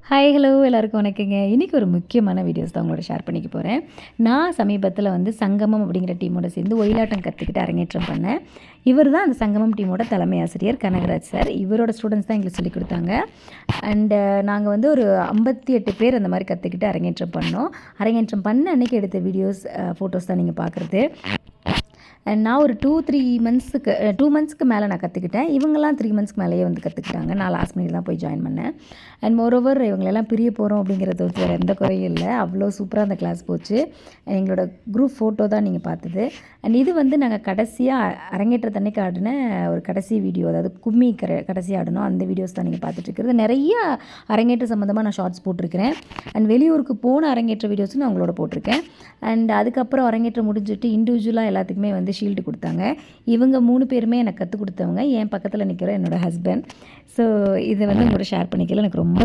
Hi hello எல்லாருக்கும் வணக்கங்க. இன்றைக்கி ஒரு முக்கியமான வீடியோஸ் தான் உங்களோட ஷேர் பண்ணிக்க போகிறேன். நான் சமீபத்தில் சங்கமம் அப்படிங்கிற டீமோட சேர்ந்து ஒயிலாட்டம் கற்றுக்கிட்டு அரங்கேற்றம் பண்ணேன். இவர் தான் அந்த சங்கமம் டீமோட தலைமை ஆசிரியர் கனகராஜ் சார். இவரோட ஸ்டூடெண்ட்ஸ் தான் எங்களுக்கு சொல்லிக் கொடுத்தாங்க. அண்டு நாங்கள் ஒரு 58 பேர் அந்த மாதிரி கற்றுக்கிட்டு அரங்கேற்றம் பண்ணோம். அரங்கேற்றம் பண்ண அன்றைக்கி எடுத்த வீடியோஸ் ஃபோட்டோஸ் தான் நீங்கள் பார்க்குறது. அண்ட் நான் ஒரு 2 மந்த்ஸ்க்கு மேலே நான் கற்றுக்கிட்டேன். இவங்கெல்லாம் 3 மந்த்ஸ்க்கு மேலேயே கற்றுக்கிட்டாங்க. நான் லாஸ்ட் மினிட் தான் போய் ஜாயின் பண்ணேன். அண்ட் மோரோவர் இவங்களெல்லாம் பிரிய போகிறோம் அப்படிங்கிறத வச்சு வேறு எந்த குறையும் இல்லை. அவ்வளோ சூப்பராக அந்த கிளாஸ் போச்சு. எங்களோட குரூப் ஃபோட்டோ தான் நீங்கள் பார்த்தது. அண்ட் இது நாங்கள் கடைசியாக அரங்கேற்றத்தன்னைக்கு ஆடின ஒரு கடைசி வீடியோ, அதாவது கும்மி கடைசி ஆடணும் அந்த வீடியோஸ் தான் நீங்கள் பார்த்துட்ருக்கிறது. நிறைய அரங்கேற்ற சம்மந்தமாக நான் ஷார்ட்ஸ் போட்டிருக்கிறேன். அண்ட் வெளியூருக்கு போன அரங்கேற்ற வீடியோஸும் நான் உங்களோட போட்டிருக்கேன். அண்ட் அதுக்கப்புறம் அரங்கேற்றம் முடிஞ்சுட்டு இண்டிவிஜுவலாக எல்லாத்துக்குமே ஷீல்டு கொடுத்தாங்க. இவங்க 3 பேருமே எனக்கு கற்றுக் கொடுத்தவங்க. என் பக்கத்தில் நிற்கிற என்னோடய ஹஸ்பண்ட். ஸோ இதை உங்களோட ஷேர் பண்ணிக்கல எனக்கு ரொம்ப